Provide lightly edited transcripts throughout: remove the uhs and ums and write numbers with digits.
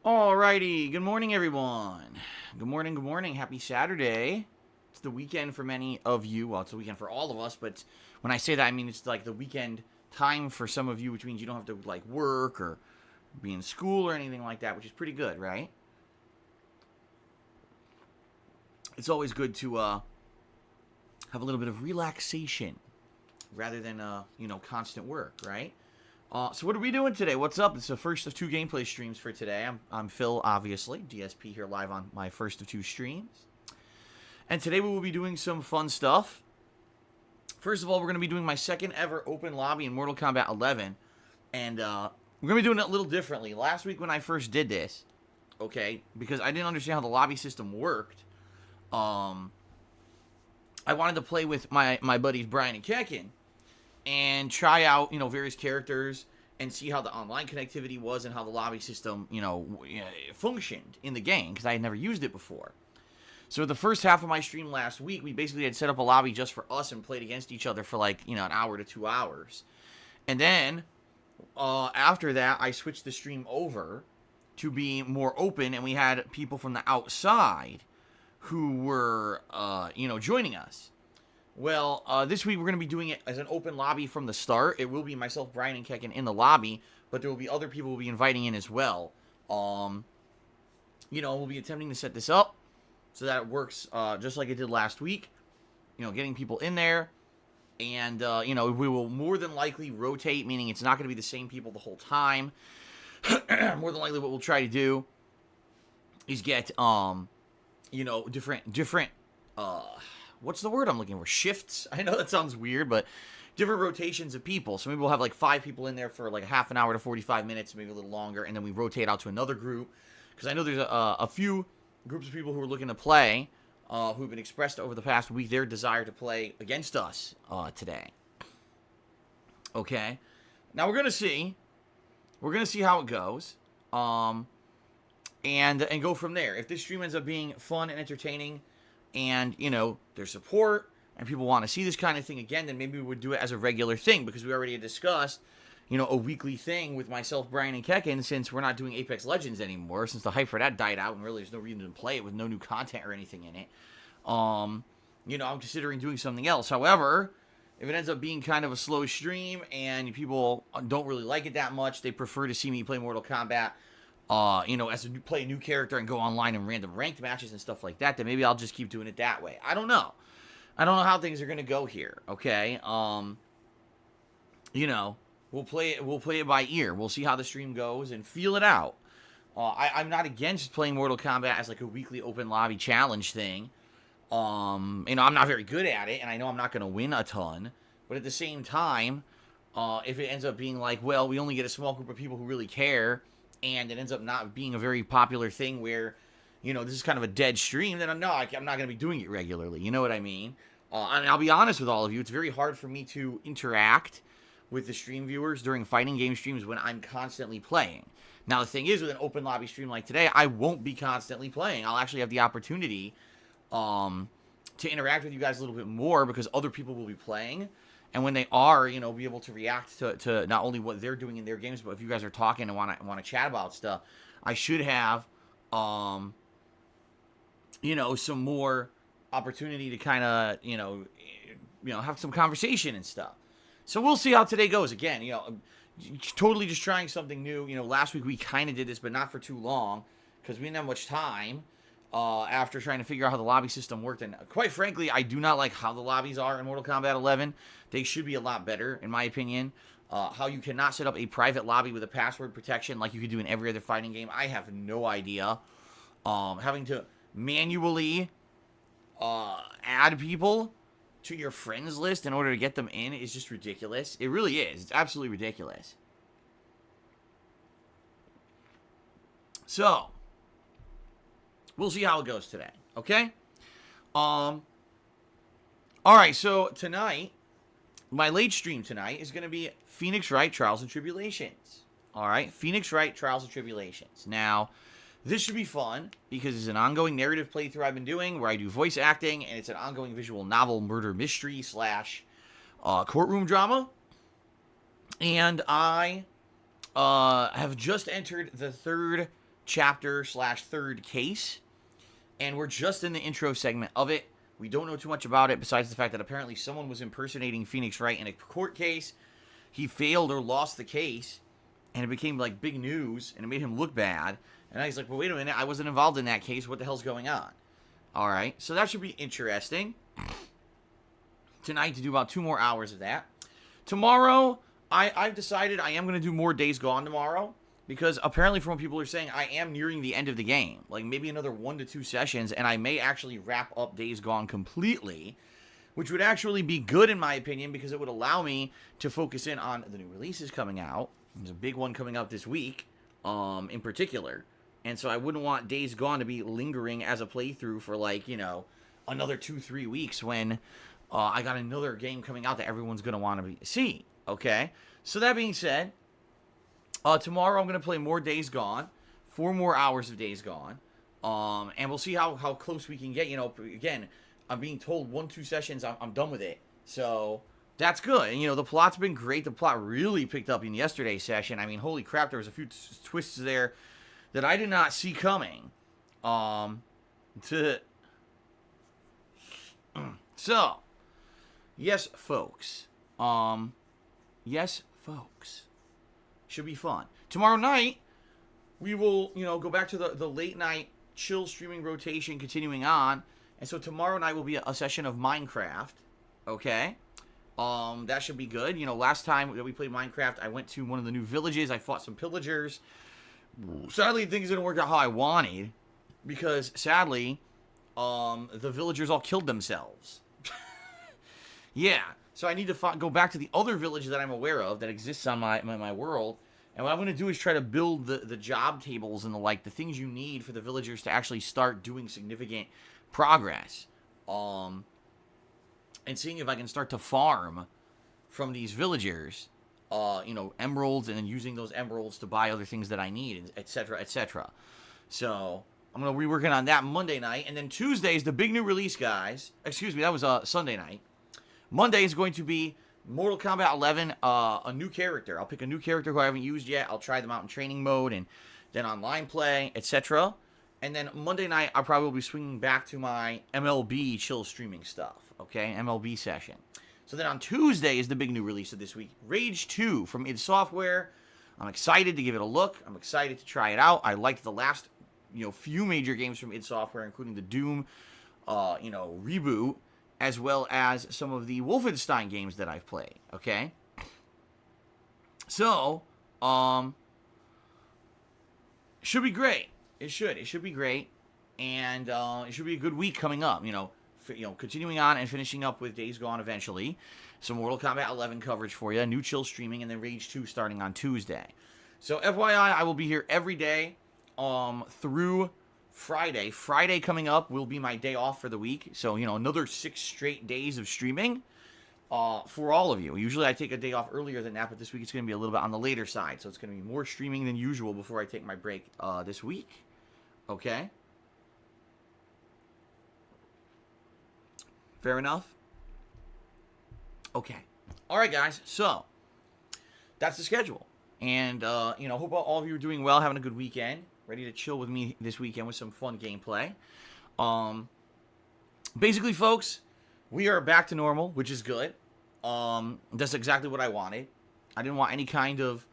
Alrighty, good morning everyone. Good morning, happy Saturday. It's the weekend for many of you. Well, it's the weekend for all of us, but when I say that, I mean it's like the weekend time for some of you, which means you don't have to like work or be in school or anything like that, which is pretty good, right? It's always good to have a little bit of relaxation rather than constant work, right? So what are we doing today? What's up? It's the first of two gameplay streams for today. I'm Phil, obviously. DSP here live on my first of two streams. And today we will be doing some fun stuff. First of all, we're going to be doing my second ever open lobby in Mortal Kombat 11. And we're going to be doing it a little differently. Last week when I first did this, okay, because I didn't understand how the lobby system worked, I wanted to play with my buddies Brian and Kekin and try out, various characters and see how the online connectivity was and how the lobby system, functioned in the game, because I had never used it before. So the first half of my stream last week, we basically had set up a lobby just for us and played against each other for like, an hour to 2 hours. And then, after that, I switched the stream over to be more open, and we had people from the outside who were, joining us. Well, this week we're going to be doing it as an open lobby from the start. It will be myself, Brian, and Kekin in the lobby, but there will be other people we'll be inviting in as well. We'll be attempting to set this up so that it works just like it did last week. Getting people in there. And, we will more than likely rotate, meaning it's not going to be the same people the whole time. More than likely what we'll try to do is get, different, what's the word I'm looking for? Shifts? I know that sounds weird, but different rotations of people. So maybe we'll have like 5 people in there for like a half an hour to 45 minutes, maybe a little longer, and then we rotate out to another group. Because I know there's a few groups of people who are looking to play, who've been expressed over the past week their desire to play against us today. Okay. Now we're gonna see. We're gonna see how it goes. And go from there. If this stream ends up being fun and entertaining, and, there's support, and people want to see this kind of thing again, then maybe we would do it as a regular thing, because we already had discussed, a weekly thing with myself, Brian, and Kekin, since we're not doing Apex Legends anymore, since the hype for that died out, and really there's no reason to play it with no new content or anything in it. I'm considering doing something else. However, if it ends up being kind of a slow stream, and people don't really like it that much, they prefer to see me play Mortal Kombat, play a new character and go online in random ranked matches and stuff like that, then maybe I'll just keep doing it that way. I don't know how things are going to go here, okay? We'll play it by ear. We'll see how the stream goes and feel it out. I'm not against playing Mortal Kombat as like a weekly open lobby challenge thing. I'm not very good at it, and I know I'm not going to win a ton, but at the same time, if it ends up being like, well, we only get a small group of people who really care, and it ends up not being a very popular thing where, this is kind of a dead stream, then I'm not going to be doing it regularly. You know what I mean? And I'll be honest with all of you, it's very hard for me to interact with the stream viewers during fighting game streams when I'm constantly playing. Now, the thing is, with an open lobby stream like today, I won't be constantly playing. I'll actually have the opportunity to interact with you guys a little bit more because other people will be playing. And when they are, be able to react to not only what they're doing in their games, but if you guys are talking and want to chat about stuff, I should have, some more opportunity to kind of, have some conversation and stuff. So we'll see how today goes. Again, totally just trying something new. Last week we kind of did this, but not for too long because we didn't have much time. After trying to figure out how the lobby system worked. And quite frankly, I do not like how the lobbies are in Mortal Kombat 11. They should be a lot better, in my opinion. How you cannot set up a private lobby with a password protection like you could do in every other fighting game, I have no idea. Having to manually add people to your friends list in order to get them in is just ridiculous. It really is. It's absolutely ridiculous. So we'll see how it goes today, okay? All right, so tonight, my late stream tonight is going to be Phoenix Wright Trials and Tribulations. All right, Phoenix Wright Trials and Tribulations. Now, this should be fun because it's an ongoing narrative playthrough I've been doing where I do voice acting, and it's an ongoing visual novel murder mystery / courtroom drama. And I have just entered the third chapter slash third case, and we're just in the intro segment of it. We don't know too much about it besides the fact that apparently someone was impersonating Phoenix Wright in a court case. He failed or lost the case, and it became like big news, and it made him look bad. And he's like, well, wait a minute, I wasn't involved in that case. What the hell's going on? All right, so that should be interesting. Tonight to do about 2 more hours of that. Tomorrow, I've decided I am going to do more Days Gone tomorrow, because apparently from what people are saying, I am nearing the end of the game. Like maybe another 1 to 2 sessions, and I may actually wrap up Days Gone completely, which would actually be good in my opinion, because it would allow me to focus in on the new releases coming out. There's a big one coming out this week, in particular. And so I wouldn't want Days Gone to be lingering as a playthrough for like, you know, another 2-3 weeks when I got another game coming out that everyone's going to want to see. Okay? So that being said, tomorrow I'm going to play more Days Gone. 4 more hours of Days Gone. And we'll see how close we can get. You know, again, I'm being told 1-2 sessions, I'm done with it. So that's good. And, you know, the plot's been great. The plot really picked up in yesterday's session. I mean, holy crap, there was a few twists there that I did not see coming. So, yes, folks. Yes, folks. Should be fun. Tomorrow night, we will, you know, go back to the late night chill streaming rotation continuing on. And so tomorrow night will be a session of Minecraft. Okay? That should be good. You know, last time that we played Minecraft, I went to one of the new villages. I fought some pillagers. Sadly, things didn't work out how I wanted, because sadly, the villagers all killed themselves. Yeah, so I need to go back to the other village that I'm aware of that exists on my world, and what I'm going to do is try to build the job tables and the things you need for the villagers to actually start doing significant progress, and seeing if I can start to farm from these villagers. You know, emeralds, and then using those emeralds to buy other things that I need, etc., etc. So, I'm going to be working on that Monday night. And then Tuesday is the big new release, guys. Excuse me, that was Sunday night. Monday is going to be Mortal Kombat 11, a new character. I'll pick a new character who I haven't used yet. I'll try them out in training mode, and then online play, etc. And then Monday night, I'll probably be swinging back to my MLB chill streaming stuff. Okay, MLB session. So then on Tuesday is the big new release of this week, Rage 2 from id Software. I'm excited to give it a look. I'm excited to try it out. I liked the last, you know, few major games from id Software, including the Doom, you know, reboot, as well as some of the Wolfenstein games that I've played. Okay. So, should be great. It should be great, and it should be a good week coming up. You know, continuing on and finishing up with Days Gone eventually. Some Mortal Kombat 11 coverage for you, new chill streaming, and then Rage 2 starting on Tuesday. So FYI, I will be here every day through Friday. Friday coming up will be my day off for the week. So, you know, another 6 straight days of streaming for all of you. Usually I take a day off earlier than that, but this week it's going to be a little bit on the later side. So it's going to be more streaming than usual before I take my break this week. Okay? Fair enough? Okay. All right, guys. So, that's the schedule. And, you know, hope all of you are doing well, having a good weekend. Ready to chill with me this weekend with some fun gameplay. Basically, folks, we are back to normal, which is good. That's exactly what I wanted. I didn't want any kind of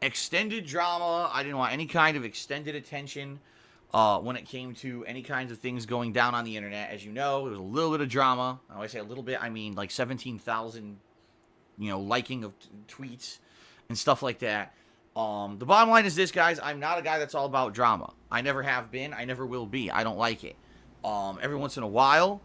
extended drama. I didn't want any kind of extended attention when it came to any kinds of things going down on the internet. As you know, there was a little bit of drama. When I say a little bit, I mean like 17,000, you know, liking of tweets and stuff like that. The bottom line is this, guys. I'm not a guy that's all about drama. I never have been. I never will be. I don't like it. Every once in a while,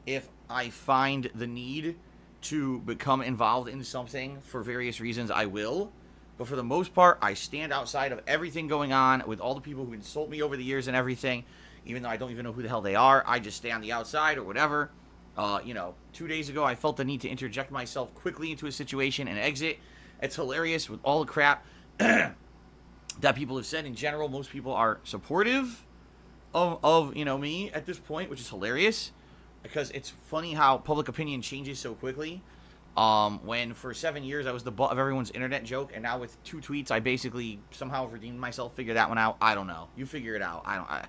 if I find the need to become involved in something for various reasons, I will. But for the most part, I stand outside of everything going on with all the people who insult me over the years and everything. Even though I don't even know who the hell they are, I just stay on the outside or whatever. You know, 2 days ago, I felt the need to interject myself quickly into a situation and exit. It's hilarious with all the crap that people have said in general. Most people are supportive of you know, me at this point, which is hilarious because it's funny how public opinion changes so quickly. When for 7 years I was the butt of everyone's internet joke, and now with 2 tweets I basically somehow redeemed myself, figured that one out. I don't know. You figure it out. I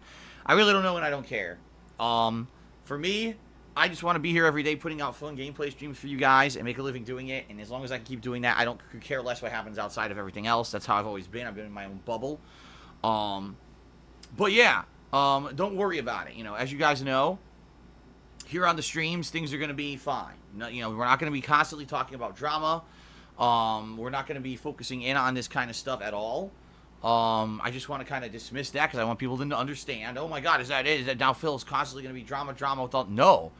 really don't know, and I don't care. For me, I just want to be here every day putting out fun gameplay streams for you guys and make a living doing it. And as long as I can keep doing that, I don't care less what happens outside of everything else. That's how I've always been. I've been in my own bubble. But yeah, don't worry about it. You know, as you guys know, here on the streams, things are going to be fine. No, you know, we're not going to be constantly talking about drama. We're not going to be focusing in on this kind of stuff at all. I just want to kind of dismiss that because I want people to understand, oh my God, is that it? Is that now Phil's constantly going to be drama without... No.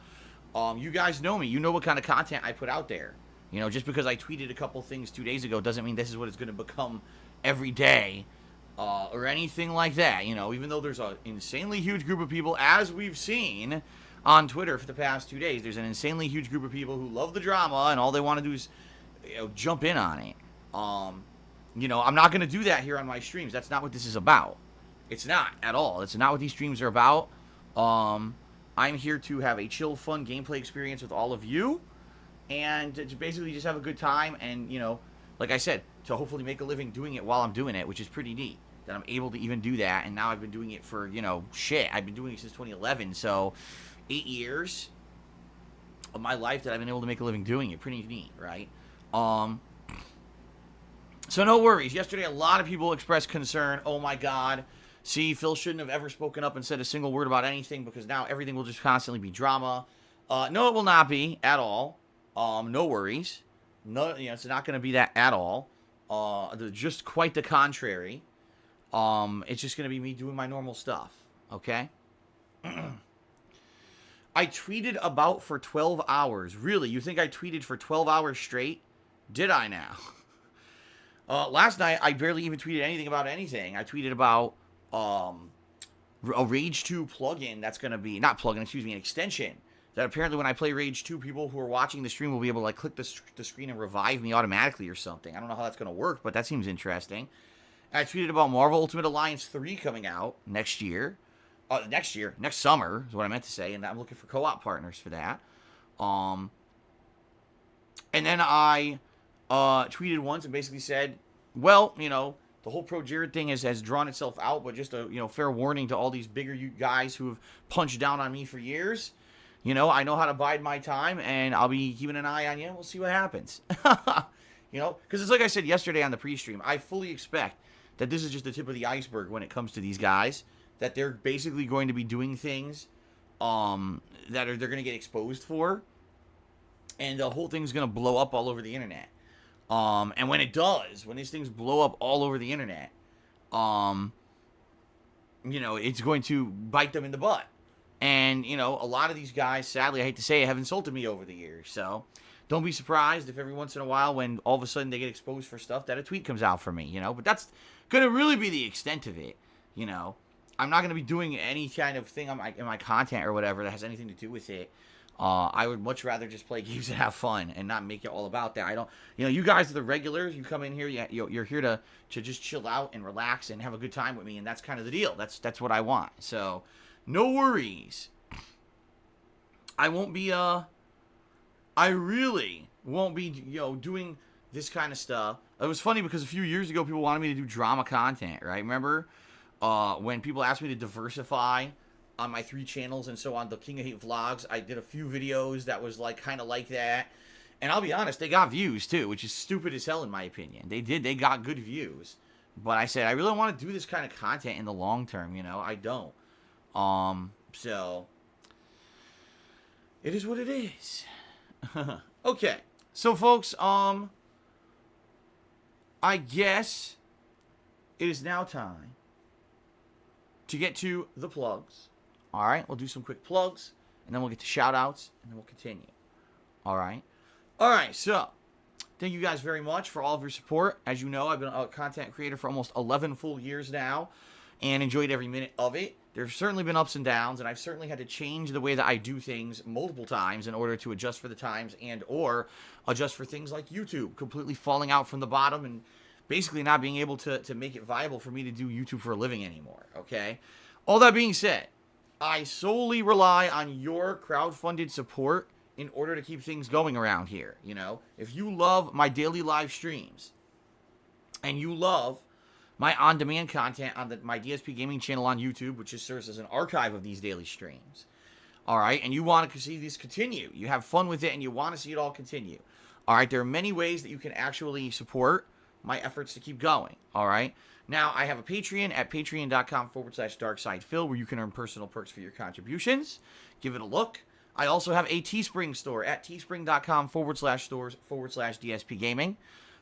You guys know me. You know what kind of content I put out there. You know, just because I tweeted a couple things 2 days ago doesn't mean this is what it's going to become every day. Or anything like that. You know, even though there's an insanely huge group of people, as we've seen on Twitter for the past 2 days, there's an insanely huge group of people who love the drama and all they want to do is, you know, jump in on it. You know, I'm not going to do that here on my streams. That's not what this is about. It's not at all. It's not what these streams are about. I'm here to have a chill, fun gameplay experience with all of you and to basically just have a good time and, you know, like I said, to hopefully make a living doing it while I'm doing it, which is pretty neat that I'm able to even do that. And now I've been doing it for, you know, I've been doing it since 2011, so 8 years of my life that I've been able to make a living doing it. Pretty neat, right? So no worries. Yesterday, a lot of people expressed concern. Oh my God. See, Phil shouldn't have ever spoken up and said a single word about anything because now everything will just constantly be drama. No, it will not be at all. No worries. No, you know, it's not going to be that at all. Just quite the contrary. It's just going to be me doing my normal stuff. Okay? I tweeted about for 12 hours. Really? You think I tweeted for 12 hours straight? Did I now? Last night, I barely even tweeted anything about anything. I tweeted about a Rage 2 plugin that's going to be... Not plugin, excuse me, an extension. That apparently when I play Rage 2, people who are watching the stream will be able to like click the screen and revive me automatically or something. I don't know how that's going to work, but that seems interesting. And I tweeted about Marvel Ultimate Alliance 3 coming out next year. Next summer is what I meant to say, and I'm looking for co-op partners for that. And then I tweeted once and basically said, well, you know, the whole Pro Jared thing has drawn itself out, but just a, you know, fair warning to all these bigger guys who have punched down on me for years. You know, I know how to bide my time, and I'll be keeping an eye on you. We'll see what happens. You know, because it's like I said yesterday on the pre-stream, I fully expect that this is just the tip of the iceberg when it comes to these guys, that they're basically going to be doing things that they're going to get exposed for, and the whole thing's going to blow up all over the internet. And when it does, when these things blow up all over the internet, you know, it's going to bite them in the butt. And, you know, a lot of these guys, sadly, I hate to say it, have insulted me over the years. So don't be surprised if every once in a while when all of a sudden they get exposed for stuff that a tweet comes out from me, you know. But that's going to really be the extent of it, you know. I'm not going to be doing any kind of thing in my content or whatever that has anything to do with it. I would much rather just play games and have fun and not make it all about that. I don't, you know, you guys are the regulars. You come in here, you're here to just chill out and relax and have a good time with me, and that's kind of the deal. That's what I want. So no worries. I won't be, I really won't be, you know, doing this kind of stuff. It was funny because a few years ago, people wanted me to do drama content, right? Remember when people asked me to diversify on my 3 channels and so on the King of Hate vlogs, I did a few videos that was like kind of like that. And I'll be honest, they got views too, which is stupid as hell in my opinion. They got good views. But I said, I really don't want to do this kind of content in the long term, you know? I don't. So it is what it is. Okay. So folks, I guess it is now time to get to the plugs. All right, we'll do some quick plugs, and then we'll get to shout-outs, and then we'll continue. All right? All right, so thank you guys very much for all of your support. As you know, I've been a content creator for almost 11 full years now, and enjoyed every minute of it. There's certainly been ups and downs, and I've certainly had to change the way that I do things multiple times in order to adjust for the times and or adjust for things like YouTube completely falling out from the bottom and basically not being able to make it viable for me to do YouTube for a living anymore, okay? All that being said, I solely rely on your crowdfunded support in order to keep things going around here. You know, if you love my daily live streams and you love my on-demand content on my DSP Gaming channel on YouTube, which just serves as an archive of these daily streams, all right, and you want to see these continue, you have fun with it, and you want to see it all continue, all right, there are many ways that you can actually support my efforts to keep going, all right? Now, I have a Patreon at patreon.com/darksidephil, where you can earn personal perks for your contributions. Give it a look. I also have a Teespring store at teespring.com/stores/DSPGaming,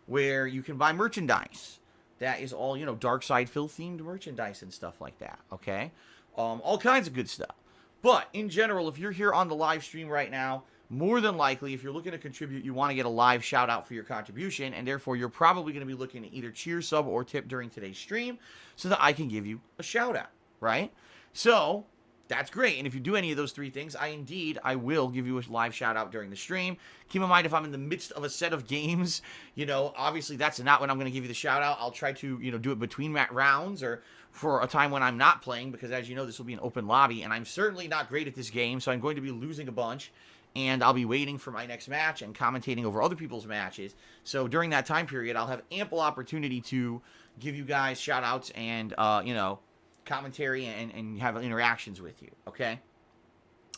where you can buy merchandise. That is all, you know, Dark Side Phil themed merchandise and stuff like that, okay? All kinds of good stuff. But in general, if you're here on the live stream right now, more than likely, if you're looking to contribute, you want to get a live shout out for your contribution, and therefore you're probably going to be looking to either cheer, sub, or tip during today's stream so that I can give you a shout out, right? So that's great. And if you do any of those three things, I will give you a live shout out during the stream. Keep in mind, if I'm in the midst of a set of games, you know, obviously that's not when I'm going to give you the shout out. I'll try to, you know, do it between rounds or for a time when I'm not playing, because as you know, this will be an open lobby, and I'm certainly not great at this game, so I'm going to be losing a bunch. And I'll be waiting for my next match and commentating over other people's matches. So during that time period, I'll have ample opportunity to give you guys shout-outs and, you know, commentary and have interactions with you, okay?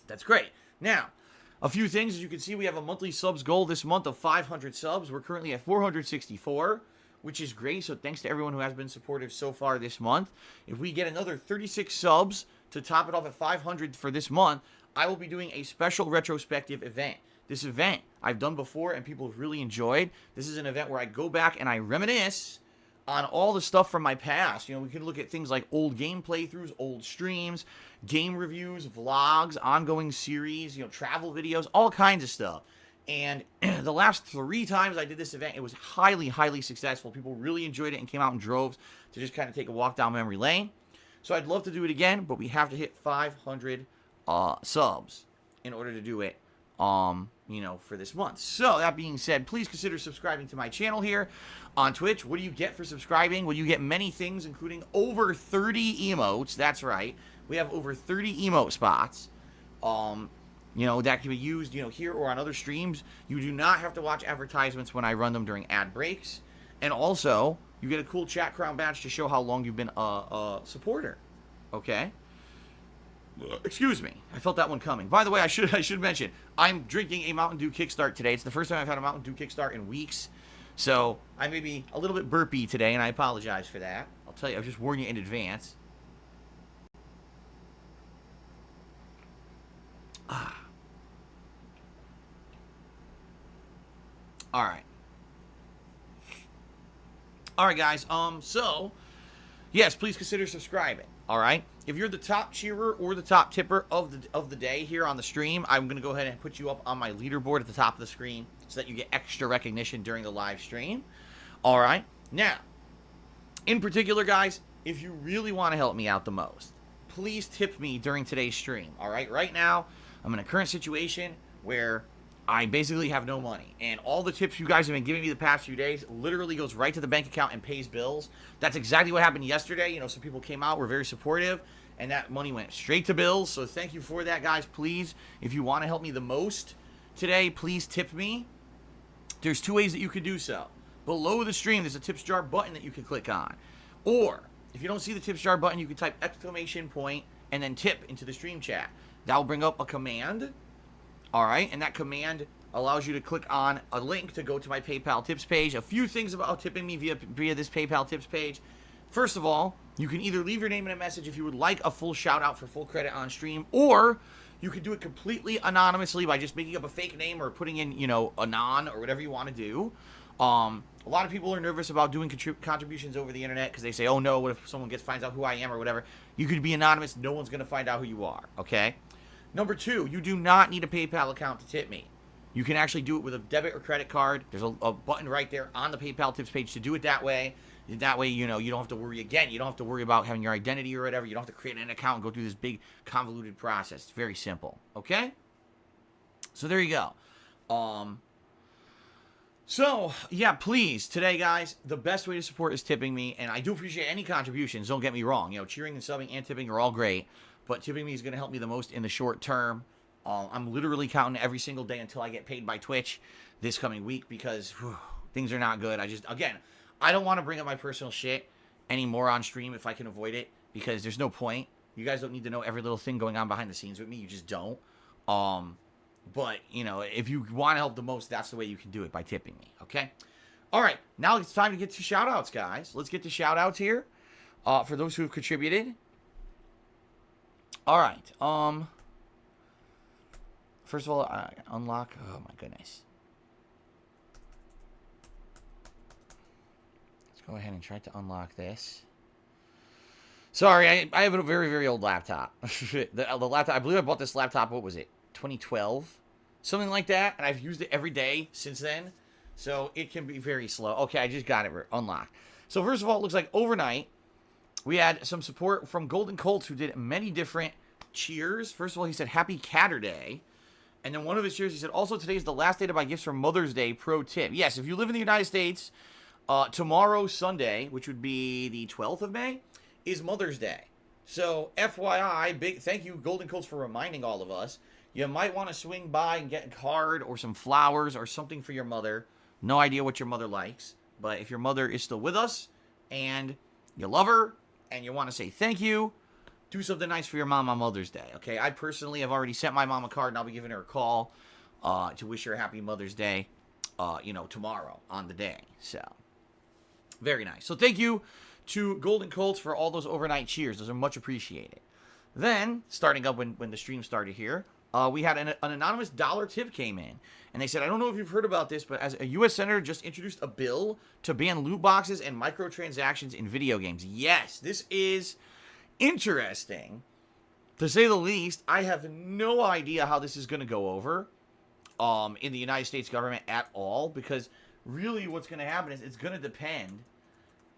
That's great. Now, a few things. As you can see, we have a monthly subs goal this month of 500 subs. We're currently at 464, which is great. So thanks to everyone who has been supportive so far this month. If we get another 36 subs to top it off at 500 for this month, I will be doing a special retrospective event. This event I've done before and people have really enjoyed. This is an event where I go back and I reminisce on all the stuff from my past. You know, we can look at things like old game playthroughs, old streams, game reviews, vlogs, ongoing series, you know, travel videos, all kinds of stuff. And the last 3 times I did this event, it was highly, highly successful. People really enjoyed it and came out in droves to just kind of take a walk down memory lane. So I'd love to do it again, but we have to hit 500 subs in order to do it, you know, for this month. So that being said, please consider subscribing to my channel here on Twitch. What do you get for subscribing? Well, you get many things, including over 30 emotes. That's right. We have over 30 emote spots, you know, that can be used, you know, here or on other streams. You do not have to watch advertisements when I run them during ad breaks. And also, you get a cool chat crown badge to show how long you've been a supporter. Okay? Excuse me. I felt that one coming. By the way, I should mention, I'm drinking a Mountain Dew Kickstart today. It's the first time I've had a Mountain Dew Kickstart in weeks. So I may be a little bit burpy today, and I apologize for that. I'll tell you, I've just warned you in advance. All right. All right, guys. So, yes, please consider subscribing. All right. If you're the top cheerer or the top tipper of the day here on the stream, I'm going to go ahead and put you up on my leaderboard at the top of the screen so that you get extra recognition during the live stream. All right. Now, in particular, guys, if you really want to help me out the most, please tip me during today's stream. All right. Right now, I'm in a current situation where I basically have no money, and all the tips you guys have been giving me the past few days literally goes right to the bank account and pays bills. That's exactly what happened yesterday. You know, some people came out, were very supportive, and that money went straight to bills. So thank you for that, guys. Please, if you want to help me the most today, please tip me. There's 2 ways that you could do so. Below the stream, there's a tips jar button that you can click on. Or, if you don't see the tips jar button, you can type ! and then tip into the stream chat. That will bring up a command. All right, and that command allows you to click on a link to go to my PayPal tips page. A few things about tipping me via this PayPal tips page. First of all, you can either leave your name in a message if you would like a full shout out for full credit on stream, or you can do it completely anonymously by just making up a fake name or putting in, you know, anon or whatever you want to do. A lot of people are nervous about doing contributions over the internet because they say, oh no, what if someone finds out who I am or whatever. You could be anonymous. No one's going to find out who you are, okay? Number 2, you do not need a PayPal account to tip me. You can actually do it with a debit or credit card. There's a button right there on the PayPal tips page to do it that way. That way, you know, you don't have to worry again. You don't have to worry about having your identity or whatever. You don't have to create an account and go through this big convoluted process. It's very simple, okay? So there you go. So, yeah, please, today, guys, the best way to support is tipping me, and I do appreciate any contributions, don't get me wrong. You know, cheering and subbing and tipping are all great, but tipping me is going to help me the most in the short term. I'm literally counting every single day until I get paid by Twitch this coming week because things are not good. Again, I don't want to bring up my personal shit anymore on stream if I can avoid it because there's no point. You guys don't need to know every little thing going on behind the scenes with me. You just don't. But, you know, if you want to help the most, that's the way you can do it, by tipping me, okay? All right, now it's time to get to shout-outs, guys. Let's get to shout-outs here for those who have contributed. All right, first of all, unlock. Oh, my goodness. Let's go ahead and try to unlock this. Sorry, I have a very, very old laptop. the laptop, I believe I bought this laptop, what was it, 2012? Something like that, and I've used it every day since then, so it can be very slow. Okay, I just got it unlocked. So first of all, it looks like overnight, we had some support from Golden Colts, who did many different cheers. First of all, he said, Happy Catterday. And then one of his cheers, he said, also today is the last day to buy gifts for Mother's Day, pro tip. Yes, if you live in the United States, tomorrow, Sunday, which would be the 12th of May, is Mother's Day. So, FYI, thank you, Golden Colts, for reminding all of us. You might want to swing by and get a card or some flowers or something for your mother. No idea what your mother likes. But if your mother is still with us and you love her and you want to say thank you, do something nice for your mom on Mother's Day. Okay, I personally have already sent my mom a card and I'll be giving her a call to wish her a happy Mother's Day, tomorrow on the day. So, very nice. So, thank you to Golden Colts for all those overnight cheers. Those are much appreciated. Then, starting up when the stream started here, we had an anonymous dollar tip came in. And they said, I don't know if you've heard about this, but as a U.S. Senator just introduced a bill to ban loot boxes and microtransactions in video games. Yes, this is interesting, to say the least. I have no idea how this is going to go over in the United States government at all, because really what's going to happen is it's going to depend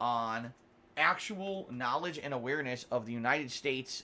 on actual knowledge and awareness of the United States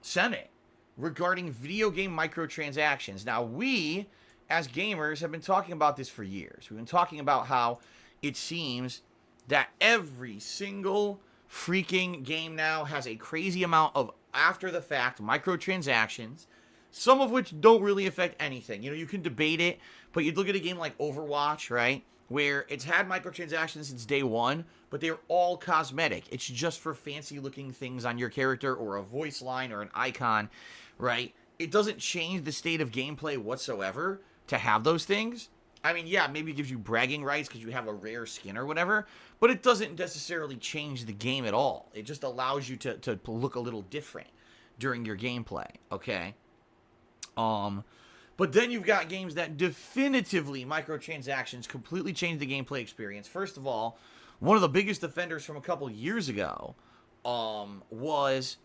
Senate regarding video game microtransactions. Now, we, as gamers, have been talking about this for years. We've been talking about how it seems that every single freaking game now has a crazy amount of after-the-fact microtransactions, some of which don't really affect anything. You know, you can debate it, but you look at a game like Overwatch, right, where it's had microtransactions since day one, but they're all cosmetic. It's just for fancy-looking things on your character or a voice line or an icon, right? It doesn't change the state of gameplay whatsoever to have those things. I mean, yeah, maybe it gives you bragging rights because you have a rare skin or whatever, but it doesn't necessarily change the game at all. It just allows you to look a little different during your gameplay, okay? But then you've got games that definitively microtransactions completely change the gameplay experience. First of all, one of the biggest offenders from a couple years ago was,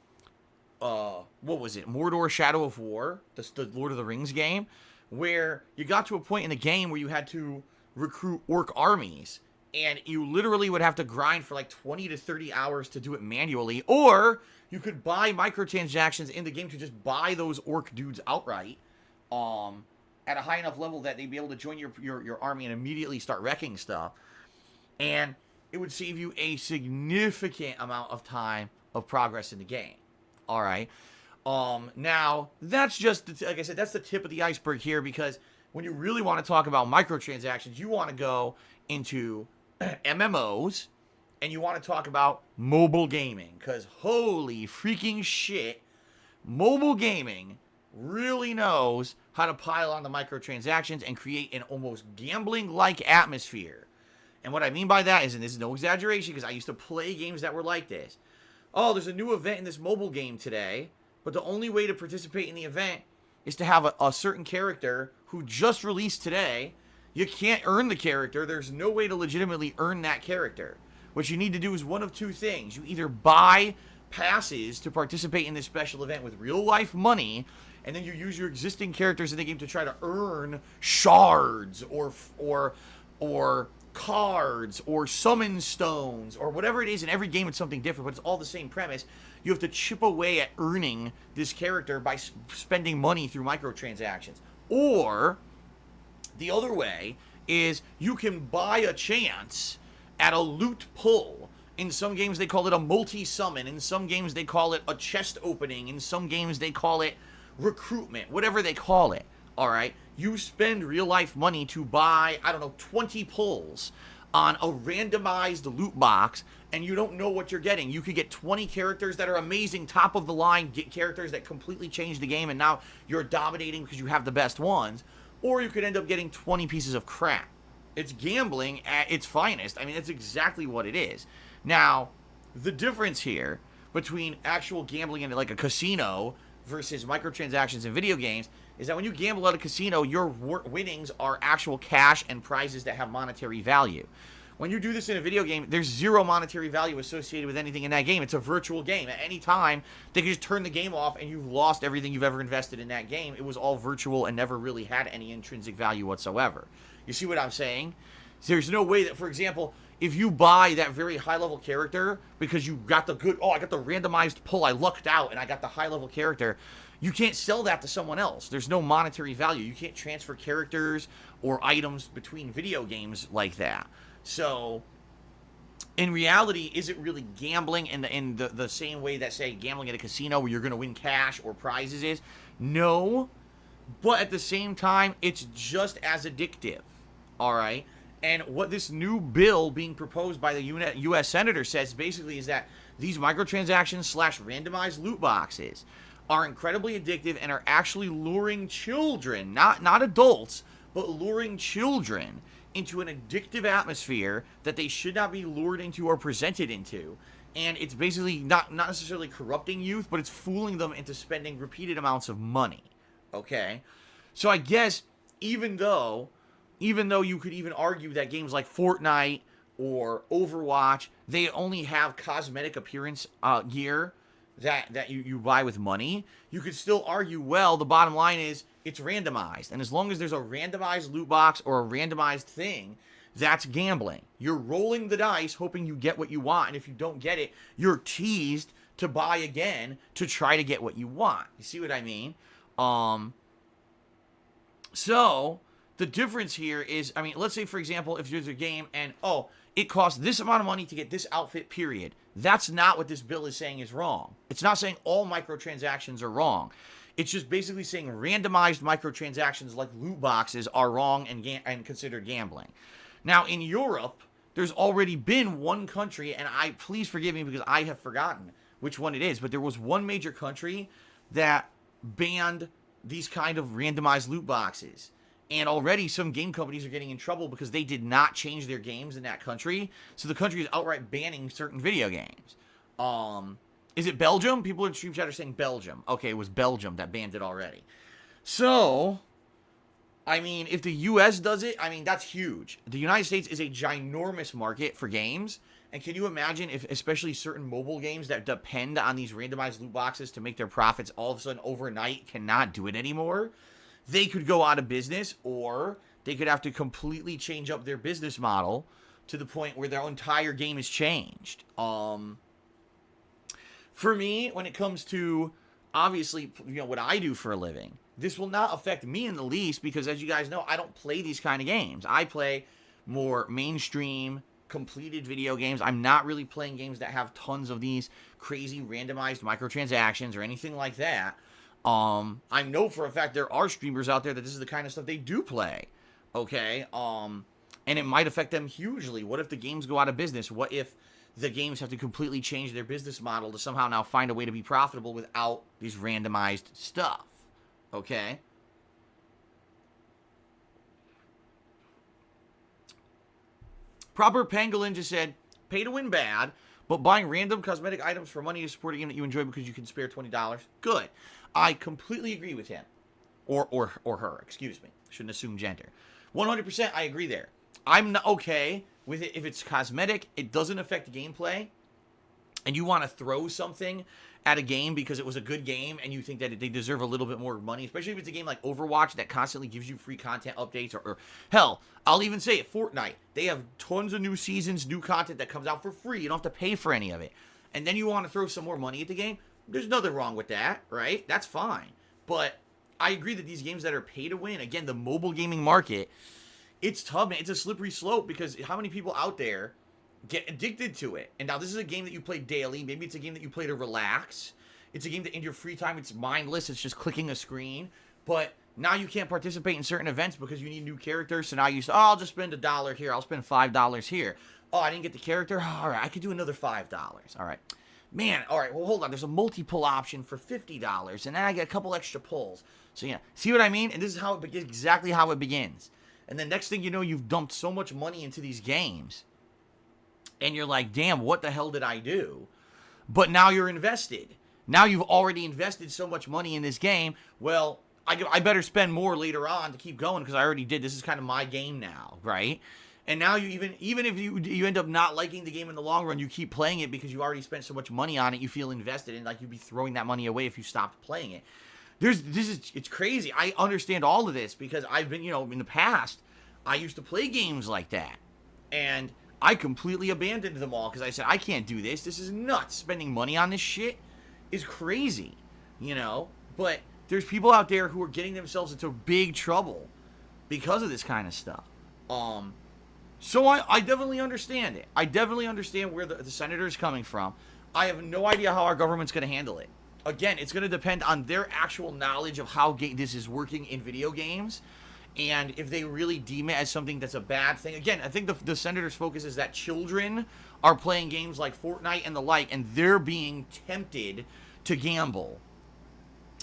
what was it? Mordor Shadow of War, the Lord of the Rings game, where you got to a point in the game where you had to recruit orc armies, and you literally would have to grind for like 20 to 30 hours to do it manually, or you could buy microtransactions in the game to just buy those orc dudes outright, at a high enough level that they'd be able to join your army and immediately start wrecking stuff. And it would save you a significant amount of time of progress in the game. All right. Now, that's just, like I said, that's the tip of the iceberg here, because when you really want to talk about microtransactions, you want to go into MMOs, and you want to talk about mobile gaming, because holy freaking shit, mobile gaming really knows how to pile on the microtransactions and create an almost gambling-like atmosphere. And what I mean by that is, and this is no exaggeration, because I used to play games that were like this. Oh, there's a new event in this mobile game today, but the only way to participate in the event is to have a certain character who just released today. You can't earn the character. There's no way to legitimately earn that character. What you need to do is one of two things. You either buy passes to participate in this special event with real-life money, and then you use your existing characters in the game to try to earn shards or cards or summon stones or whatever it is. In every game it's something different, but it's all the same premise. You have to chip away at earning this character by spending money through microtransactions. Or the other way is you can buy a chance at a loot pull. In some games they call it a multi-summon. In some games they call it a chest opening. In some games they call it recruitment, whatever they call it. All right, you spend real life money to buy, I don't know, 20 pulls on a randomized loot box, and you don't know what you're getting. You could get 20 characters that are amazing, top of the line, get characters that completely change the game, and now you're dominating because you have the best ones, or you could end up getting 20 pieces of crap. It's gambling at its finest. I mean, that's exactly what it is. Now, the difference here between actual gambling in like a casino versus microtransactions in video games is that when you gamble at a casino, your winnings are actual cash and prizes that have monetary value. When you do this in a video game, there's zero monetary value associated with anything in that game. It's a virtual game. At any time, they can just turn the game off and you've lost everything you've ever invested in that game. It was all virtual and never really had any intrinsic value whatsoever. You see what I'm saying? There's no way that, for example, if you buy that very high-level character because you got the good, I got the randomized pull, I lucked out, and I got the high-level character, you can't sell that to someone else. There's no monetary value. You can't transfer characters or items between video games like that. So, in reality, is it really gambling in the same way that, say, gambling at a casino where you're going to win cash or prizes is? No, but at the same time, it's just as addictive, all right? And what this new bill being proposed by the U.S. Senator says basically is that these microtransactions / randomized loot boxes are incredibly addictive and are actually luring children, not adults, but luring children into an addictive atmosphere that they should not be lured into or presented into. And it's basically not necessarily corrupting youth, but it's fooling them into spending repeated amounts of money. Okay? So I guess even though you could even argue that games like Fortnite or Overwatch, they only have cosmetic appearance gear that you buy with money, you could still argue, well, the bottom line is it's randomized. And as long as there's a randomized loot box or a randomized thing, that's gambling. You're rolling the dice hoping you get what you want. And if you don't get it, you're teased to buy again to try to get what you want. You see what I mean? So the difference here is, I mean, let's say, for example, if there's a game and, it costs this amount of money to get this outfit, period. That's not what this bill is saying is wrong. It's not saying all microtransactions are wrong. It's just basically saying randomized microtransactions like loot boxes are wrong and considered gambling. Now, in Europe, there's already been one country, and please forgive me because I have forgotten which one it is, but there was one major country that banned these kind of randomized loot boxes. And already some game companies are getting in trouble because they did not change their games in that country. So the country is outright banning certain video games. Is it Belgium? People in stream chat are saying Belgium. Okay, it was Belgium that banned it already. So, I mean, if the U.S. does it, I mean, that's huge. The United States is a ginormous market for games. And can you imagine if, especially certain mobile games that depend on these randomized loot boxes to make their profits all of a sudden overnight cannot do it anymore? They could go out of business, or they could have to completely change up their business model to the point where their entire game is changed. For me, when it comes to, obviously, what I do for a living, this will not affect me in the least because, as you guys know, I don't play these kind of games. I play more mainstream, completed video games. I'm not really playing games that have tons of these crazy randomized microtransactions or anything like that. I know for a fact there are streamers out there that this is the kind of stuff they do play, okay? And it might affect them hugely. What if the games go out of business? What if the games have to completely change their business model to somehow now find a way to be profitable without these randomized stuff, okay? Proper Pangolin just said, pay to win bad, but buying random cosmetic items for money to support a game that you enjoy because you can spare $20, good. I completely agree with him. Or her, excuse me. Shouldn't assume gender. 100% I agree there. I'm not okay with it if it's cosmetic, it doesn't affect gameplay, and you want to throw something at a game because it was a good game and you think that they deserve a little bit more money, especially if it's a game like Overwatch that constantly gives you free content updates, or hell, I'll even say it, Fortnite. They have tons of new seasons, new content that comes out for free. You don't have to pay for any of it. And then you want to throw some more money at the game. There's nothing wrong with that, right? That's fine. But I agree that these games that are pay to win, again, the mobile gaming market, it's tough, man. It's a slippery slope because how many people out there get addicted to it? And now this is a game that you play daily. Maybe it's a game that you play to relax. It's a game that in your free time, it's mindless. It's just clicking a screen. But now you can't participate in certain events because you need new characters. So now you say, oh, I'll just spend $1 here. I'll spend $5 here. Oh, I didn't get the character. Oh, all right, I could do another $5. All right. Man, all right, well, hold on. There's a multi-pull option for $50, and then I get a couple extra pulls. So, yeah, see what I mean? And this is how it begins, exactly how it begins. And then next thing you know, you've dumped so much money into these games, and you're like, damn, what the hell did I do? But now you're invested. Now you've already invested so much money in this game. Well, I better spend more later on to keep going because I already did. This is kind of my game now, right? And now you even if you end up not liking the game in the long run, you keep playing it because you already spent so much money on it. You feel invested, and like you'd be throwing that money away if you stopped playing it. It's crazy. I understand all of this because I've been, in the past, I used to play games like that, and I completely abandoned them all because I said I can't do this. This is nuts. Spending money on this shit is crazy, But there's people out there who are getting themselves into big trouble because of this kind of stuff. So I definitely understand it. I definitely understand where the senator is coming from. I have no idea how our government's going to handle it. Again, it's going to depend on their actual knowledge of how this is working in video games, and if they really deem it as something that's a bad thing. Again, I think the senator's focus is that children are playing games like Fortnite and the like, and they're being tempted to gamble.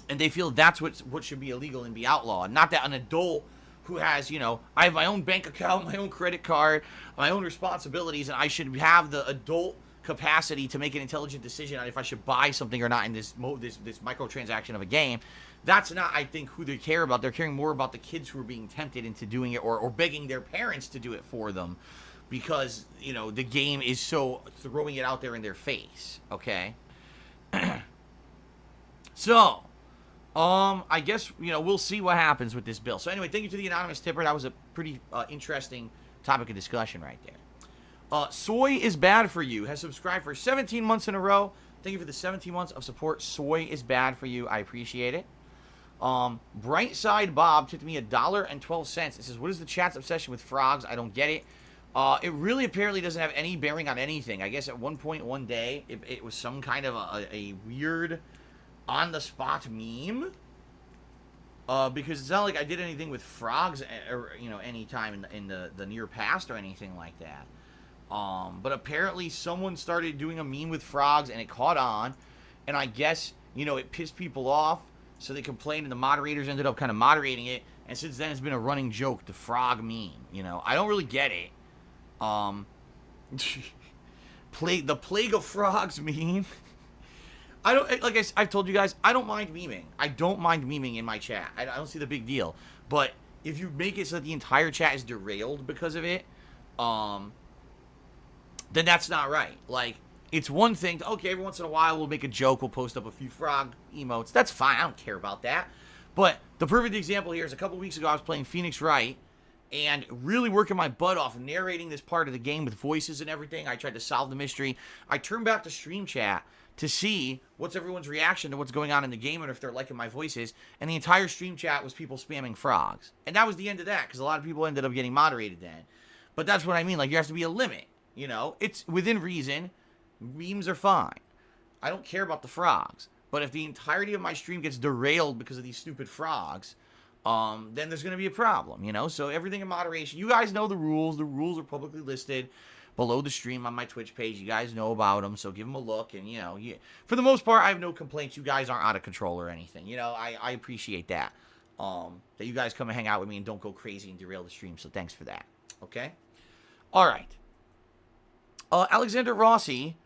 And they feel that's what should be illegal and be outlawed. Not that an adult who has, I have my own bank account, my own credit card, my own responsibilities, and I should have the adult capacity to make an intelligent decision on if I should buy something or not in this microtransaction of a game. That's not, I think, who they care about. They're caring more about the kids who are being tempted into doing it or begging their parents to do it for them because, the game is so throwing it out there in their face, okay? So, I guess, we'll see what happens with this bill. So anyway, thank you to the anonymous tipper. That was a pretty interesting topic of discussion right there. Soy is bad for you has subscribed for 17 months in a row. Thank you for the 17 months of support. Soy is bad for you. I appreciate it. Brightside Bob tipped me $1.12. It says, what is the chat's obsession with frogs? I don't get it. It really apparently doesn't have any bearing on anything. I guess at one point one day, it was some kind of a weird on-the-spot meme. Because it's not like I did anything with frogs, or, any time in the near past or anything like that. But apparently someone started doing a meme with frogs and it caught on, and I guess, it pissed people off, so they complained and the moderators ended up kind of moderating it, and since then it's been a running joke, the frog meme, I don't really get it. The plague of frogs meme. I don't, like I've told you guys, I don't mind memeing. I don't mind memeing in my chat. I don't see the big deal. But if you make it so that the entire chat is derailed because of it, then that's not right. Like, it's one thing to, okay, every once in a while we'll make a joke, we'll post up a few frog emotes. That's fine, I don't care about that. But the perfect example here is a couple weeks ago I was playing Phoenix Wright and really working my butt off, narrating this part of the game with voices and everything. I tried to solve the mystery. I turned back to stream chat to see what's everyone's reaction to what's going on in the game and if they're liking my voices. And the entire stream chat was people spamming frogs. And that was the end of that, because a lot of people ended up getting moderated then. But that's what I mean. Like, there has to be a limit. It's within reason. Memes are fine. I don't care about the frogs. But if the entirety of my stream gets derailed because of these stupid frogs, then there's going to be a problem, So everything in moderation. You guys know the rules. The rules are publicly listed below the stream on my Twitch page. You guys know about them, so give them a look. And, for the most part, I have no complaints. You guys aren't out of control or anything. I appreciate that. That you guys come and hang out with me and don't go crazy and derail the stream. So thanks for that. Okay? All right. Alexander Rossi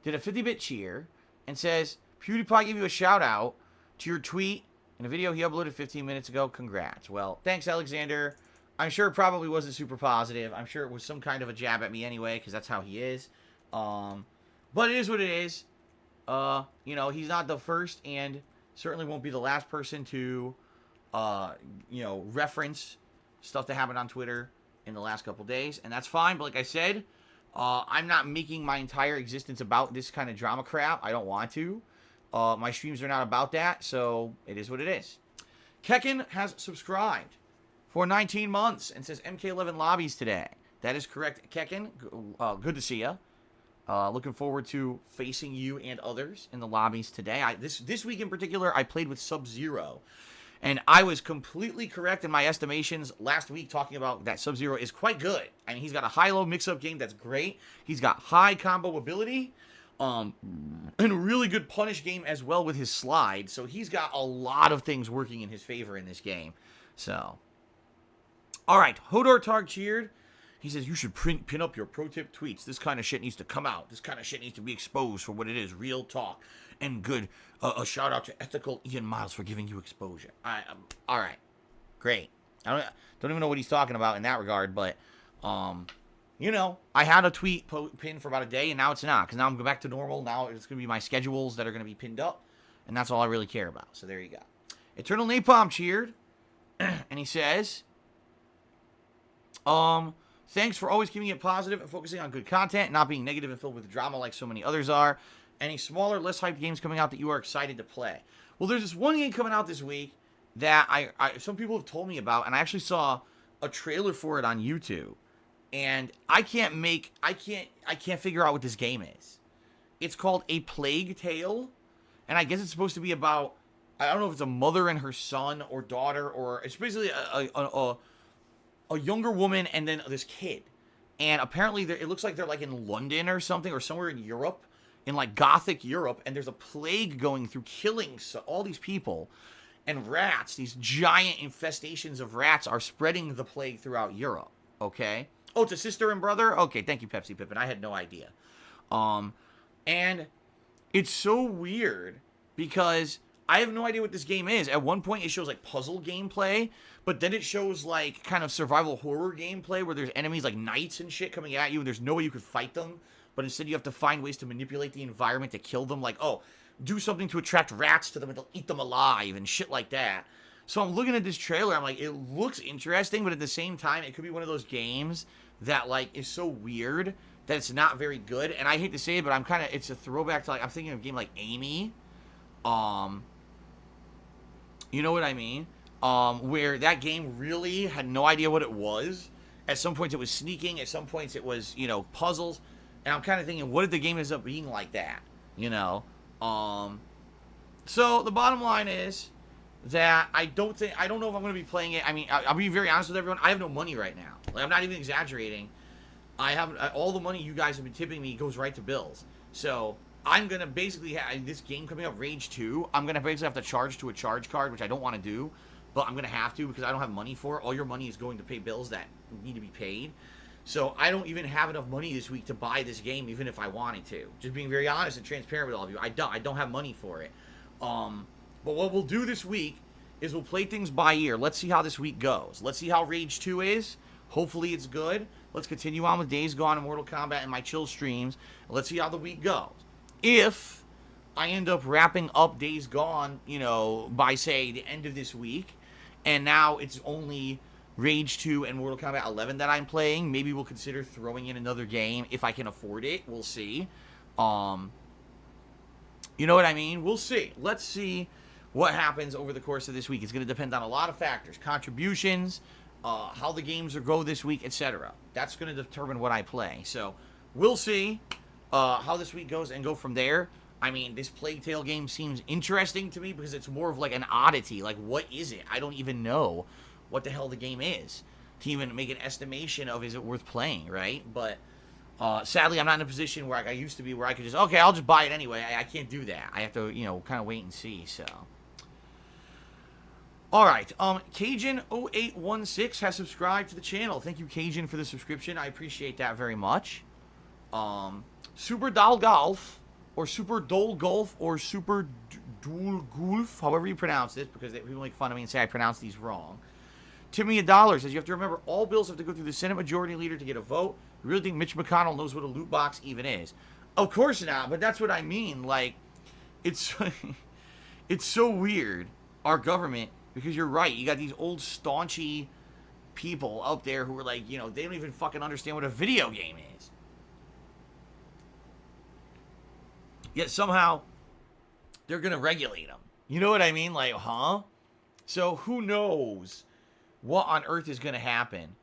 did a 50-bit cheer and says, PewDiePie gave you a shout-out to your tweet in a video he uploaded 15 minutes ago. Congrats. Well, thanks, Alexander. I'm sure it probably wasn't super positive. I'm sure it was some kind of a jab at me anyway, because that's how he is. But it is what it is. He's not the first and certainly won't be the last person to, reference stuff that happened on Twitter in the last couple days. And that's fine. But like I said, I'm not making my entire existence about this kind of drama crap. I don't want to. My streams are not about that, so it is what it is. Kekken has subscribed for 19 months and says MK11 Lobbies today. That is correct, Kekken. Good to see you. Looking forward to facing you and others in the lobbies today. This week in particular, I played with Sub-Zero. And I was completely correct in my estimations last week talking about that Sub-Zero is quite good. I mean, he's got a high-low mix-up game that's great. He's got high combo ability. And a really good punish game as well with his slide. So he's got a lot of things working in his favor in this game. So, all right. Hodor Targ cheered. He says, you should pin up your pro tip tweets. This kind of shit needs to come out. This kind of shit needs to be exposed for what it is. Real talk. And good. A shout out to ethical Ian Miles for giving you exposure. All right. Great. I don't even know what he's talking about in that regard. But, you know, I had a tweet pinned for about a day. And now it's not. Because now I'm going back to normal. Now it's going to be my schedules that are going to be pinned up. And that's all I really care about. So there you go. Eternal Napalm cheered. And he says, thanks for always keeping it positive and focusing on good content, not being negative and filled with drama like so many others are. Any smaller, less hyped games coming out that you are excited to play? Well, there's this one game coming out this week that some people have told me about, and I actually saw a trailer for it on YouTube. And I can't figure out what this game is. It's called A Plague Tale, and I guess it's supposed to be about, I don't know if it's a mother and her son or daughter, or it's basically a younger woman and then this kid. And apparently it looks like they're like in London or something, or somewhere in Europe, in like Gothic Europe, and there's a plague going through, killing all these people. And rats, these giant infestations of rats are spreading the plague throughout Europe. Okay? Oh, it's a sister and brother? Okay, thank you, Pepsi Pippin. I had no idea. And it's so weird because I have no idea what this game is. At one point, it shows like puzzle gameplay, but then it shows like kind of survival horror gameplay where there's enemies like knights and shit coming at you, and there's no way you could fight them, but instead you have to find ways to manipulate the environment to kill them. Like, oh, do something to attract rats to them and they'll eat them alive and shit like that. So I'm looking at this trailer, I'm like, it looks interesting, but at the same time, it could be one of those games that like is so weird that it's not very good. And I hate to say it, but it's a throwback to like, I'm thinking of a game like Amy. You know what I mean? Where that game really had no idea what it was. At some points it was sneaking, at some points it was, you know, puzzles. And I'm kind of thinking, what if the game ends up being like that? You know? So the bottom line is that I don't know if I'm going to be playing it. I mean, I'll be very honest with everyone. I have no money right now. Like, I'm not even exaggerating. I have all the money you guys have been tipping me goes right to bills. So I'm going to basically have this game coming up, Rage 2. I'm going to basically have to charge to a charge card, which I don't want to do. But I'm going to have to because I don't have money for it. All your money is going to pay bills that need to be paid. So I don't even have enough money this week to buy this game, even if I wanted to. Just being very honest and transparent with all of you. I don't have money for it. But what we'll do this week is we'll play things by ear. Let's see how this week goes. Let's see how Rage 2 is. Hopefully it's good. Let's continue on with Days Gone and Mortal Kombat and my chill streams. Let's see how the week goes. If I end up wrapping up Days Gone, you know, by, say, the end of this week, and now it's only Rage 2 and Mortal Kombat 11 that I'm playing, maybe we'll consider throwing in another game if I can afford it. We'll see. You know what I mean? We'll see. Let's see what happens over the course of this week. It's going to depend on a lot of factors. Contributions, how the games go this week, etc. That's going to determine what I play. So we'll see how this week goes and go from there. I mean, this Plague Tale game seems interesting to me because it's more of like an oddity. Like, what is it? I don't even know what the hell the game is to even make an estimation of is it worth playing, right? But sadly, I'm not in a position where I used to be where I could just, okay, I'll just buy it anyway. I can't do that. I have to, you know, kind of wait and see, so. All right, Cajun0816 has subscribed to the channel. Thank you, Cajun, for the subscription. I appreciate that very much. Super Doll Golf, or Super Dole Golf, or Super Dool Golf, however you pronounce this, because people make fun of me and say I pronounce these wrong. Timmy $1 says, you have to remember, all bills have to go through the Senate Majority Leader to get a vote. You really think Mitch McConnell knows what a loot box even is? Of course not, but that's what I mean. Like, it's it's so weird, our government, because you're right. You got these old staunchy people out there who are like, you know, they don't even fucking understand what a video game is. Yet somehow, they're going to regulate them. You know what I mean? Like, huh? So, who knows what on earth is going to happen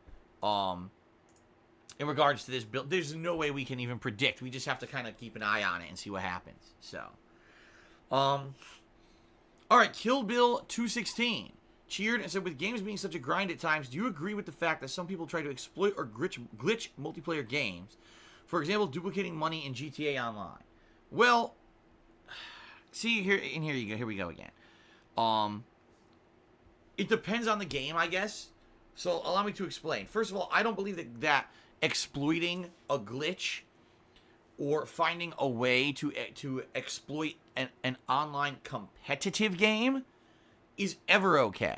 in regards to this build. There's no way we can even predict. We just have to kind of keep an eye on it and see what happens. So, all right, Kill Bill 216 cheered and said, with games being such a grind at times, do you agree with the fact that some people try to exploit or glitch multiplayer games? For example, duplicating money in GTA Online. Well, see here, and here you go. Here we go again. It depends on the game, I guess. So allow me to explain. First of all, I don't believe that exploiting a glitch or finding a way to exploit an online competitive game is ever okay.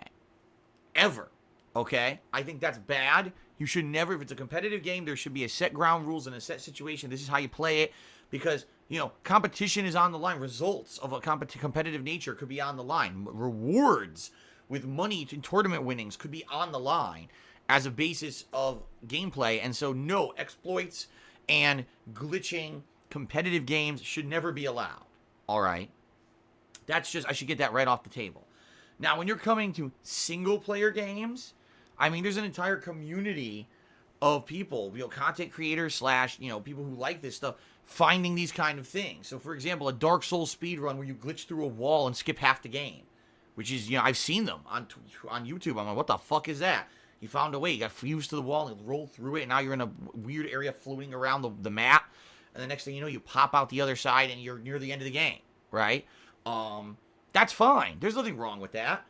Ever. Okay? I think that's bad. You should never, if it's a competitive game, there should be a set ground rules and a set situation. This is how you play it because, you know, competition is on the line. Results of a competitive nature could be on the line. Rewards with money and tournament winnings could be on the line as a basis of gameplay. And so, no, exploits and glitching competitive games should never be allowed. All right? That's just, I should get that right off the table. Now, when you're coming to single-player games, I mean, there's an entire community of people, you know, content creators / you know, people who like this stuff, finding these kind of things. So, for example, a Dark Souls speedrun where you glitch through a wall and skip half the game, which is, you know, I've seen them on YouTube. I'm like, what the fuck is that? You found a way. You got fused to the wall and rolled through it, and now you're in a weird area floating around the map, and the next thing you know, you pop out the other side, and you're near the end of the game, right? That's fine. There's nothing wrong with that.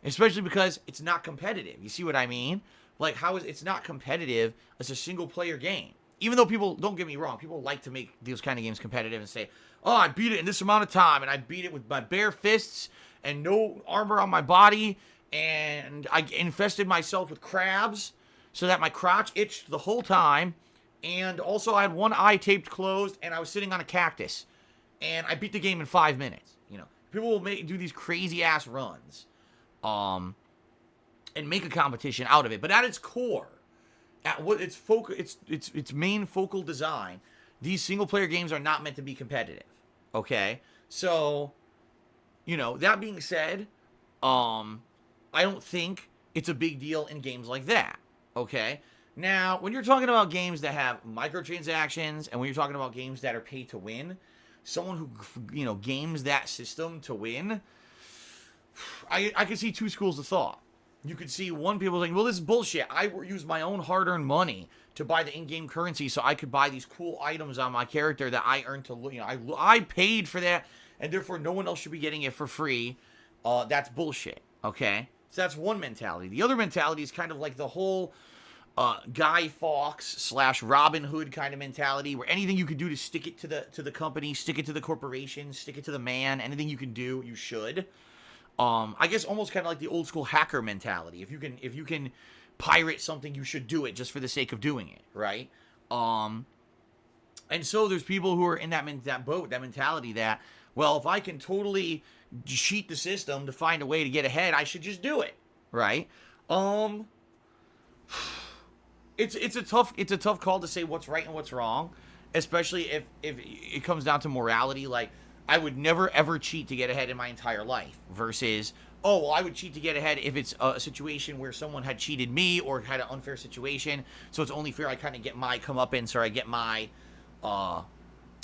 Especially because it's not competitive. You see what I mean? Like, how is it's not competitive as a single-player game? Even though people, don't get me wrong, people like to make those kind of games competitive and say, oh, I beat it in this amount of time, and I beat it with my bare fists and no armor on my body, and I infested myself with crabs so that my crotch itched the whole time, and also I had one eye taped closed, and I was sitting on a cactus, and I beat the game in 5 minutes. You know, people will do these crazy-ass runs. And make a competition out of it, but at its core, at what its main focal design, these single player games are not meant to be competitive. Okay, so you know, that being said, I don't think it's a big deal in games like that. Okay, now when you're talking about games that have microtransactions and when you're talking about games that are pay to win, someone who, you know, games that system to win, I could see two schools of thought. You could see one people saying, well, this is bullshit. I use my own hard-earned money to buy the in-game currency so I could buy these cool items on my character that I earned to, you know, I paid for that, and therefore no one else should be getting it for free. That's bullshit, okay? So that's one mentality. The other mentality is kind of like the whole Guy Fawkes / Robin Hood kind of mentality, where anything you can do to stick it to the company, stick it to the corporation, stick it to the man, anything you can do, you should. I guess almost kind of like the old school hacker mentality. If you can pirate something, you should do it just for the sake of doing it, right? And so there's people who are in that mentality that, well, if I can totally cheat the system to find a way to get ahead, I should just do it, right? It's a tough call to say what's right and what's wrong, especially if it comes down to morality. Like, I would never, ever cheat to get ahead in my entire life versus, oh, well, I would cheat to get ahead if it's a situation where someone had cheated me or had an unfair situation. So it's only fair I kind of get my comeuppance, or I get my,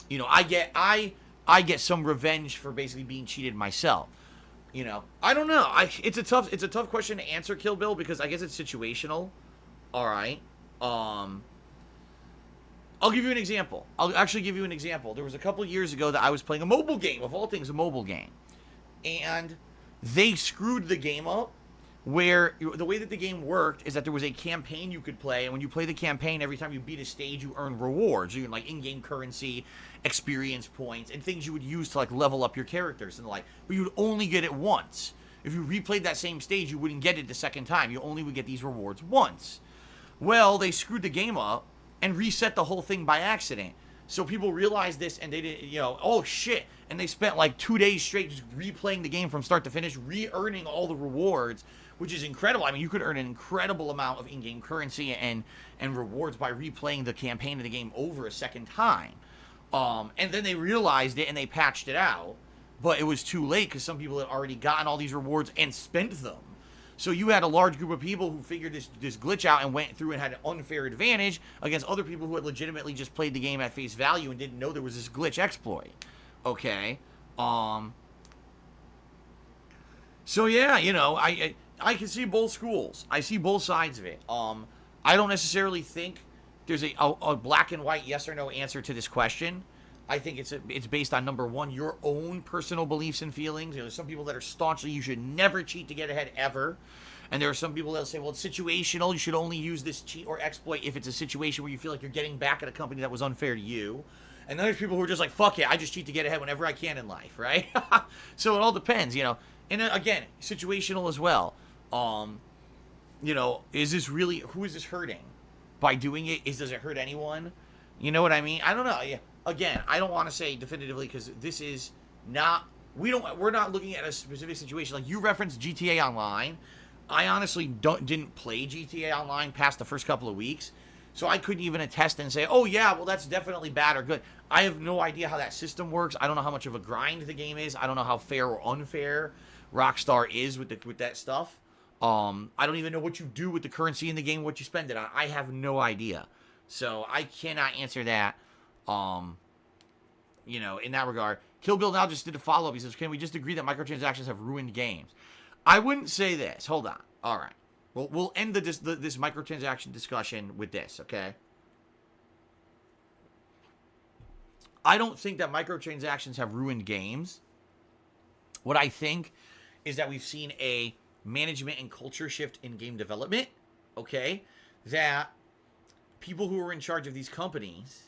you know, I get some revenge for basically being cheated myself. You know, I don't know. It's a tough question to answer, Kill Bill, because I guess it's situational. All right. I'll give you an example. I'll actually give you an example. There was a couple years ago that I was playing a mobile game, of all things, a mobile game. And they screwed the game up, where the way that the game worked is that there was a campaign you could play, and when you play the campaign, every time you beat a stage, you earn rewards. You earn, like, in-game currency, experience points, and things you would use to, like, level up your characters and the like. But you would only get it once. If you replayed that same stage, you wouldn't get it the second time. You only would get these rewards once. Well, they screwed the game up and reset the whole thing by accident. So people realized this, and they did, you know, oh shit, and they spent like 2 days straight just replaying the game from start to finish, re-earning all the rewards, which is incredible. I mean, you could earn an incredible amount of in-game currency and rewards by replaying the campaign of the game over a second time. And then they realized it and they patched it out, but it was too late because some people had already gotten all these rewards and spent them. So you had a large group of people who figured this glitch out and went through and had an unfair advantage against other people who had legitimately just played the game at face value and didn't know there was this glitch exploit. Okay. So yeah, you know, I can see both schools. I see both sides of it. I don't necessarily think there's a black and white yes or no answer to this question. I think it's based on, number one, your own personal beliefs and feelings. You know, there's some people that are staunchly, you should never cheat to get ahead ever. And there are some people that'll say, well, it's situational. You should only use this cheat or exploit if it's a situation where you feel like you're getting back at a company that was unfair to you. And then there's people who are just like, fuck it, I just cheat to get ahead whenever I can in life, right? So it all depends, you know. And again, situational as well. You know, is this really, who is this hurting by doing it? Does it hurt anyone? You know what I mean? I don't know. Yeah. Again, I don't want to say definitively because this is not, we're not looking at a specific situation. Like you referenced GTA Online. I honestly didn't play GTA Online past the first couple of weeks. So I couldn't even attest and say, oh yeah, well that's definitely bad or good. I have no idea how that system works. I don't know how much of a grind the game is. I don't know how fair or unfair Rockstar is with that stuff. I don't even know what you do with the currency in the game, what you spend it on. I have no idea. So I cannot answer that. You know, in that regard. Kill Bill now just did a follow-up. He says, can we just agree that microtransactions have ruined games? I wouldn't say this. Hold on. All right. Well, we'll end this microtransaction discussion with this, okay? I don't think that microtransactions have ruined games. What I think is that we've seen a management and culture shift in game development, okay? That people who are in charge of these companies,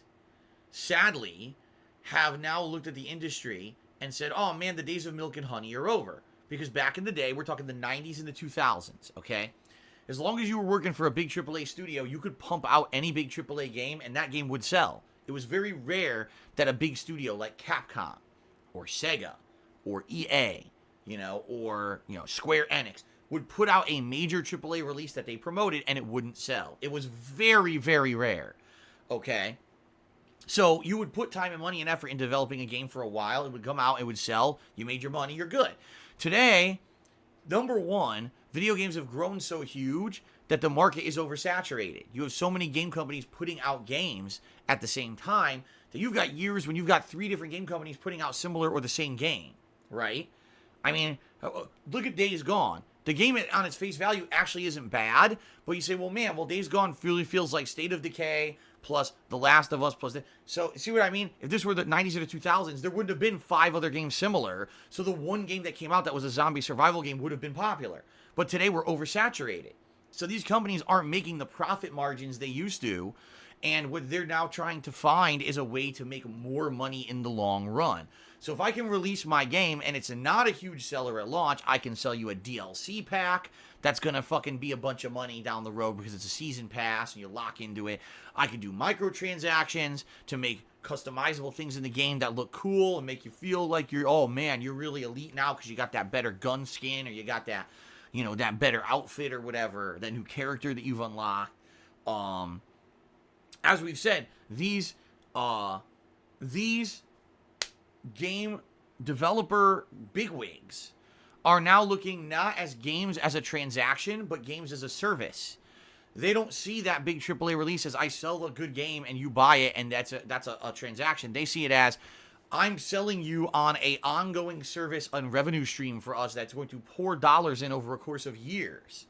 sadly, have now looked at the industry and said, oh man, the days of milk and honey are over. Because back in the day, we're talking the 90s and the 2000s, okay? As long as you were working for a big AAA studio, you could pump out any big AAA game and that game would sell. It was very rare that a big studio like Capcom or Sega or EA, you know, or, you know, Square Enix would put out a major AAA release that they promoted and it wouldn't sell. It was very, very rare, okay? So you would put time and money and effort in developing a game for a while. It would come out, it would sell. You made your money, you're good. Today, number one, video games have grown so huge that the market is oversaturated. You have so many game companies putting out games at the same time that you've got years when you've got 3 different game companies putting out similar or the same game, right? I mean, look at Days Gone. The game on its face value actually isn't bad, but you say, well, man, Days Gone really feels like State of Decay plus The Last of Us plus the... So, see what I mean? If this were the 90s or the 2000s, there wouldn't have been 5 other games similar, so the one game that came out that was a zombie survival game would have been popular. But today we're oversaturated. So these companies aren't making the profit margins they used to, and what they're now trying to find is a way to make more money in the long run. So if I can release my game and it's not a huge seller at launch, I can sell you a DLC pack that's going to fucking be a bunch of money down the road because it's a season pass and you lock into it. I can do microtransactions to make customizable things in the game that look cool and make you feel like you're, oh man, you're really elite now because you got that better gun skin or you got that, you know, that better outfit or whatever, that new character that you've unlocked. As we've said, these game developer bigwigs are now looking not as games as a transaction, but games as a service. They don't see that big AAA release as I sell a good game and you buy it and that's a transaction. They see it as I'm selling you on a ongoing service and revenue stream for us that's going to pour dollars in over a course of years.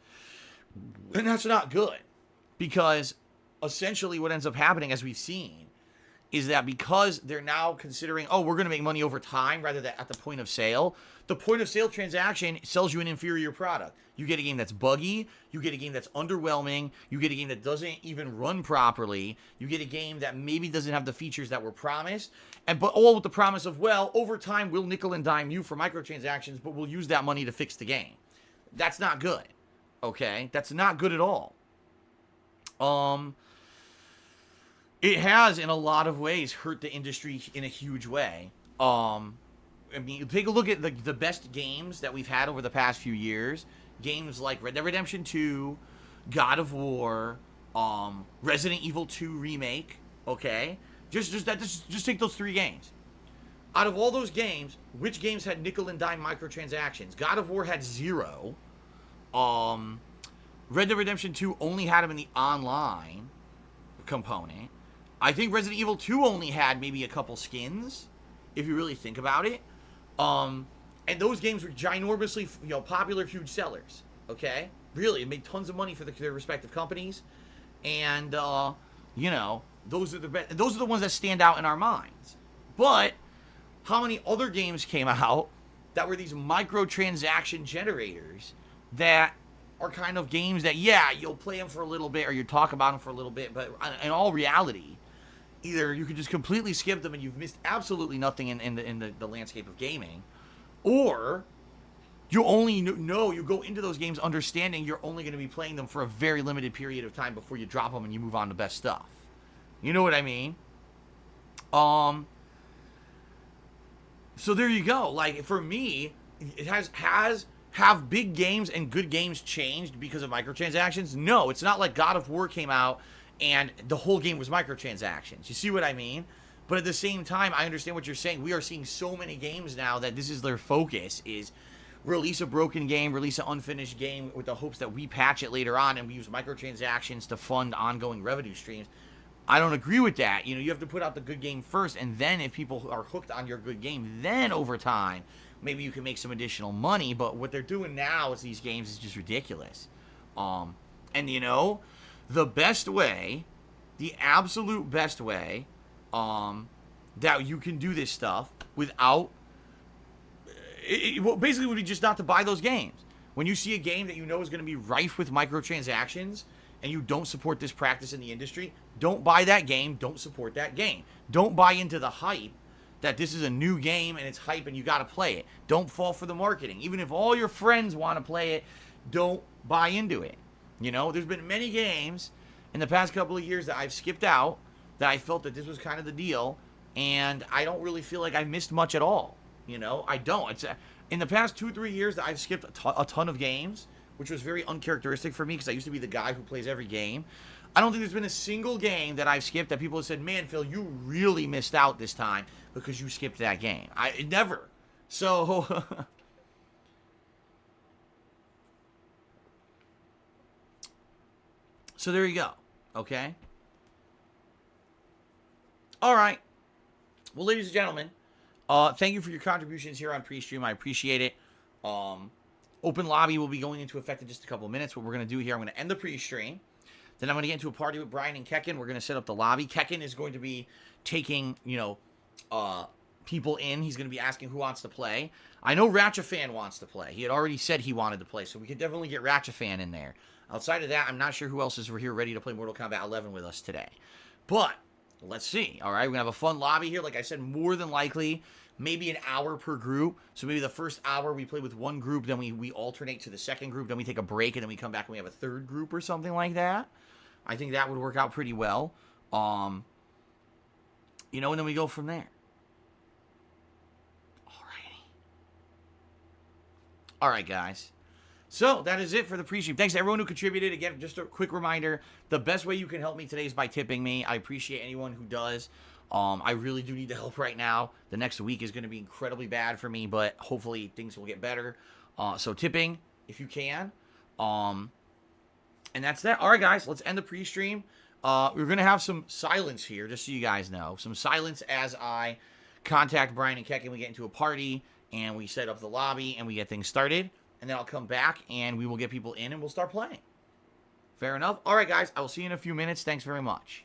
And that's not good, because essentially what ends up happening, as we've seen, is that because they're now considering, oh, we're going to make money over time rather than at the point of sale, the point of sale transaction sells you an inferior product. You get a game that's buggy, you get a game that's underwhelming, you get a game that doesn't even run properly, you get a game that maybe doesn't have the features that were promised, but all with the promise of, well, over time we'll nickel and dime you for microtransactions, but we'll use that money to fix the game. That's not good, okay? That's not good at all. It has, in a lot of ways, hurt the industry in a huge way. I mean, take a look at the best games that we've had over the past few years. Games like Red Dead Redemption 2, God of War, Resident Evil 2 Remake, okay? Just take those 3 games. Out of all those games, which games had nickel and dime microtransactions? God of War had 0. Red Dead Redemption 2 only had them in the online component. I think Resident Evil 2 only had maybe a couple skins, if you really think about it. And those games were ginormously, popular, huge sellers. Okay, really, it made tons of money for their respective companies, and those are those are the ones that stand out in our minds. But how many other games came out that were these microtransaction generators that are kind of games that, yeah, you'll play them for a little bit or you talk about them for a little bit, but in all reality, either you could just completely skip them and you've missed absolutely nothing in the landscape of gaming, or you only you go into those games understanding you're only going to be playing them for a very limited period of time before you drop them and you move on to best stuff. You know what I mean? So there you go. Like, for me, it have big games and good games changed because of microtransactions? No, it's not like God of War came out and the whole game was microtransactions. You see what I mean? But at the same time, I understand what you're saying. We are seeing so many games now that this is their focus, is release a broken game, release an unfinished game with the hopes that we patch it later on and we use microtransactions to fund ongoing revenue streams. I don't agree with that. You have to put out the good game first, and then if people are hooked on your good game, then over time, maybe you can make some additional money. But what they're doing now with these games is just ridiculous. And the best way, the absolute best way, that you can do this stuff without, basically would be just not to buy those games. When you see a game that you know is going to be rife with microtransactions, and you don't support this practice in the industry, don't buy that game, don't support that game. Don't buy into the hype that this is a new game and it's hype and you got to play it. Don't fall for the marketing. Even if all your friends want to play it, don't buy into it. There's been many games in the past couple of years that I've skipped out that I felt that this was kind of the deal, and I don't really feel like I missed much at all. I don't. It's in the past 2-3 years that I've skipped a ton of games, which was very uncharacteristic for me because I used to be the guy who plays every game. I don't think there's been a single game that I've skipped that people have said, man, Phil, you really missed out this time because you skipped that game. Never. So, so there you go. Okay? All right. Well, ladies and gentlemen, thank you for your contributions here on pre-stream. I appreciate it. Open lobby will be going into effect in just a couple of minutes. What we're going to do here, I'm going to end the pre-stream. Then I'm going to get into a party with Brian and Kekken. We're going to set up the lobby. Kekken is going to be taking, people in. He's going to be asking who wants to play. I know Ratchafan wants to play. He had already said he wanted to play, so we could definitely get Ratchafan in there. Outside of that, I'm not sure who else is here ready to play Mortal Kombat 11 with us today. But let's see. All right, we're going to have a fun lobby here. Like I said, more than likely, maybe an hour per group. So maybe the first hour we play with one group, then we alternate to the second group, then we take a break, and then we come back and we have a third group or something like that. I think that would work out pretty well. And then we go from there. Alrighty. Alright, guys. So, that is it for the pre-stream. Thanks to everyone who contributed. Again, just a quick reminder, the best way you can help me today is by tipping me. I appreciate anyone who does. I really do need the help right now. The next week is going to be incredibly bad for me, but hopefully things will get better. So tipping, if you can. And that's that. All right, guys, let's end the pre-stream. We're going to have some silence here, just so you guys know. Some silence as I contact Brian and Kekken. We get into a party, and we set up the lobby, and we get things started. And then I'll come back, and we will get people in, and we'll start playing. Fair enough? All right, guys, I will see you in a few minutes. Thanks very much.